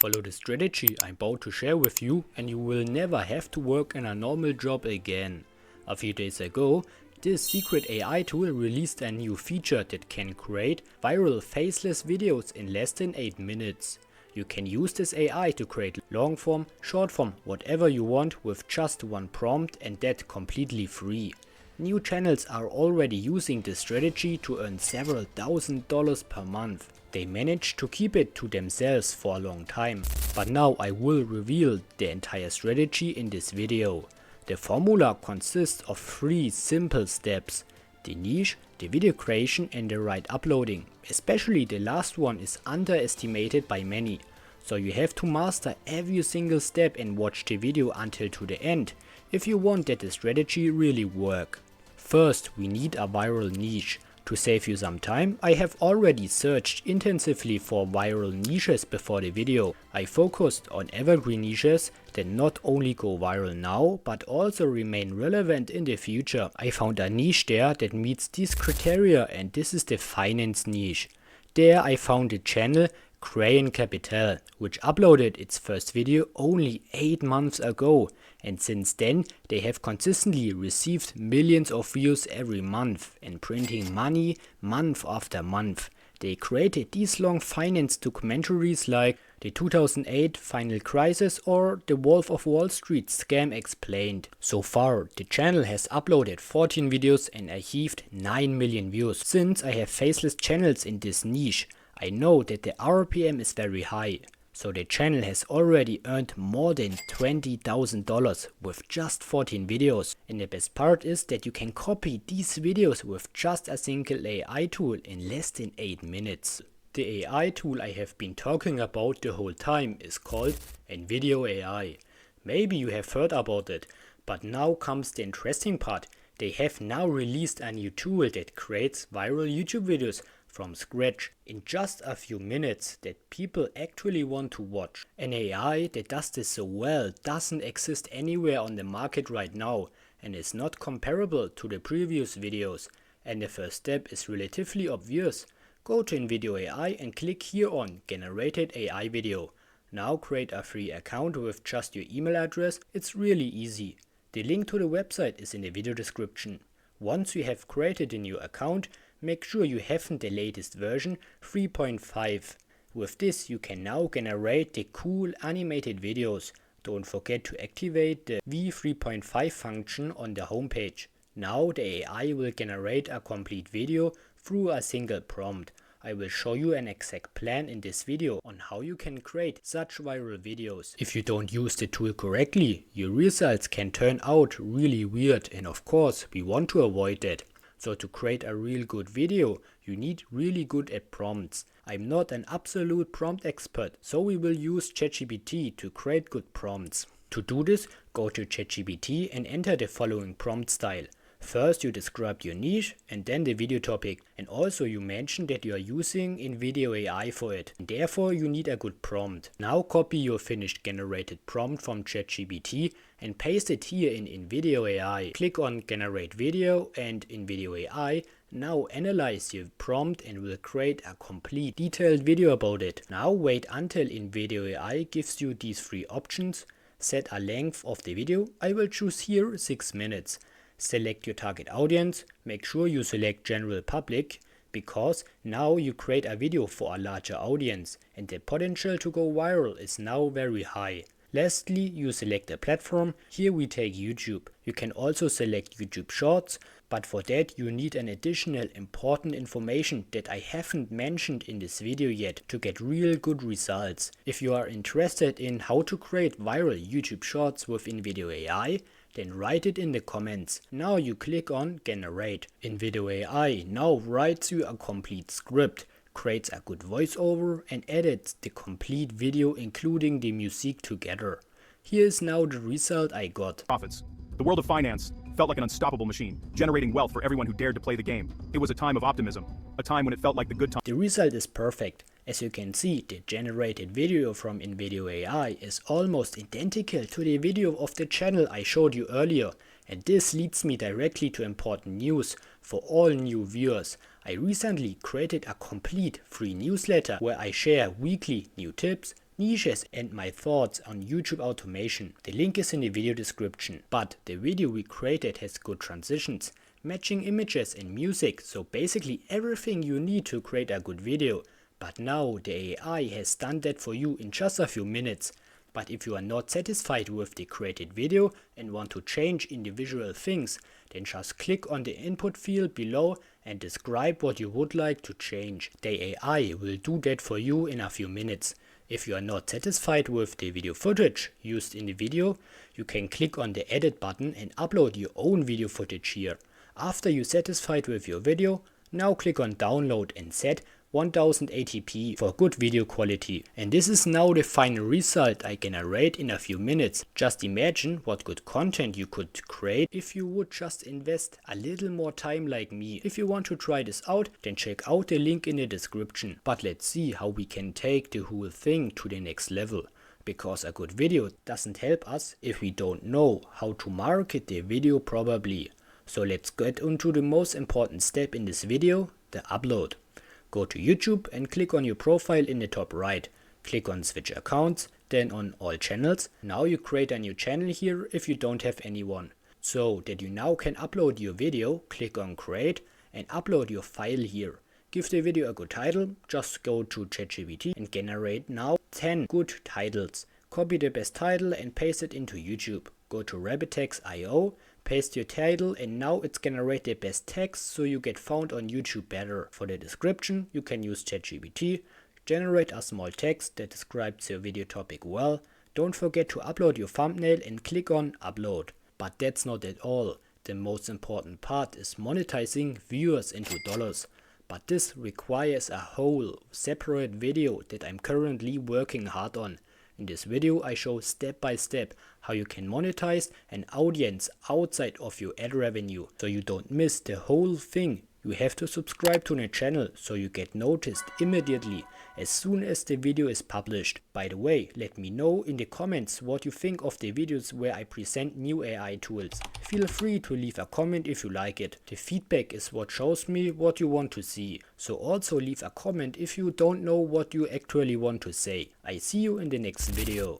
Follow the strategy I'm about to share with you and you will never have to work in a normal job again. A few days ago, this secret AI tool released a new feature that can create viral faceless videos in less than 8 minutes. You can use this AI to create long form, short form, whatever you want with just one prompt, and that completely free. New channels are already using this strategy to earn several $1,000s per month. They managed to keep it to themselves for a long time. But now I will reveal the entire strategy in this video. The formula consists of 3 simple steps: the niche, the video creation and the right uploading. Especially the last one is underestimated by many. So you have to master every single step and watch the video until to the end if you want that the strategy really work. First, we need a viral niche. To save you some time, I have already searched intensively for viral niches before the video. I focused on evergreen niches that not only go viral now, but also remain relevant in the future. I found a niche there that meets these criteria, and this is the finance niche. There I found the channel Crayon Capital, which uploaded its first video only 8 months ago, and since then they have consistently received millions of views every month and printing money month after month. They created these long finance documentaries like the 2008 Final Crisis or the Wolf of Wall Street Scam Explained. So far the channel has uploaded 14 videos and achieved 9 million views. Since I have faceless channels in this niche, I know that the RPM is very high, so the channel has already earned more than $20,000 with just 14 videos. And the best part is that you can copy these videos with just a single AI tool in less than 8 minutes. The AI tool I have been talking about the whole time is called Video AI. Maybe you have heard about it, but now comes the interesting part. They have now released a new tool that creates viral YouTube videos from scratch in just a few minutes that people actually want to watch. An AI that does this so well doesn't exist anywhere on the market right now and is not comparable to the previous videos. And the first step is relatively obvious. Go to Video AI and click here on Generated AI Video. Now create a free account with just your email address. It's really easy. The link to the website is in the video description. Once you have created a new account, make sure you have the latest version 3.5. With this you can now generate the cool animated videos. Don't forget to activate the v3.5 function on the homepage. Now the AI will generate a complete video through a single prompt. I will show you an exact plan in this video on how you can create such viral videos. If you don't use the tool correctly, your results can turn out really weird, and of course we want to avoid that. So to create a real good video, you need really good at prompts. I'm not an absolute prompt expert, so we will use ChatGPT to create good prompts. To do this, go to ChatGPT and enter the following prompt style. First you describe your niche and then the video topic, and also you mention that you are using Video AI for it. And therefore you need a good prompt. Now copy your finished generated prompt from ChatGPT and paste it here in Video AI. Click on Generate Video, and in Video AI now analyze your prompt and will create a complete detailed video about it. Now wait until Video AI gives you these 3 options. Set a length of the video. I will choose here 6 minutes. Select your target audience. Make sure you select general public, because now you create a video for a larger audience and the potential to go viral is now very high. Lastly, you select a platform. Here we take YouTube. You can also select YouTube Shorts, but for that you need an additional important information that I haven't mentioned in this video yet to get real good results. If you are interested in how to create viral YouTube Shorts within Video AI, then write it in the comments. Now you click on Generate. Video AI now writes you a complete script, creates a good voiceover and edits the complete video including the music together. Here is now the result I got. Profits. The world of finance felt like an unstoppable machine, generating wealth for everyone who dared to play the game. It was a time of optimism, a time when it felt like the good time. The result is perfect. As you can see, the generated video from Video AI is almost identical to the video of the channel I showed you earlier, and this leads me directly to important news for all new viewers. I recently created a complete free newsletter where I share weekly new tips, niches and my thoughts on YouTube automation. The link is in the video description. But the video we created has good transitions, matching images and music, so basically everything you need to create a good video. But now the AI has done that for you in just a few minutes. But if you are not satisfied with the created video and want to change individual things, then just click on the input field below and describe what you would like to change. The AI will do that for you in a few minutes. If you are not satisfied with the video footage used in the video, you can click on the edit button and upload your own video footage here. After you're satisfied with your video, now click on download and set 1080p for good video quality. And this is now the final result I generate in a few minutes. Just imagine what good content you could create if you would just invest a little more time like me. If you want to try this out, then check out the link in the description. But let's see how we can take the whole thing to the next level. Because a good video doesn't help us if we don't know how to market the video properly. So let's get into the most important step in this video, the upload. Go to YouTube and click on your profile in the top right. Click on switch accounts, then on all channels. Now you create a new channel here if you don't have anyone. So that you now can upload your video, click on create and upload your file here. Give the video a good title, just go to ChatGPT and generate now 10 good titles. Copy the best title and paste it into YouTube. Go to rabbittext.io, paste your title and now it's generate the best text so you get found on YouTube better. For the description you can use ChatGPT, generate a small text that describes your video topic well. Don't forget to upload your thumbnail and click on upload. But that's not at all. The most important part is monetizing viewers into dollars. But this requires a whole separate video that I'm currently working hard on. In this video I show step by step how you can monetize an audience outside of your ad revenue. So you don't miss the whole thing. You have to subscribe to the channel so you get noticed immediately as soon as the video is published. By the way, let me know in the comments what you think of the videos where I present new AI tools. Feel free to leave a comment if you like it. The feedback is what shows me what you want to see. So also leave a comment if you don't know what you actually want to say. I see you in the next video.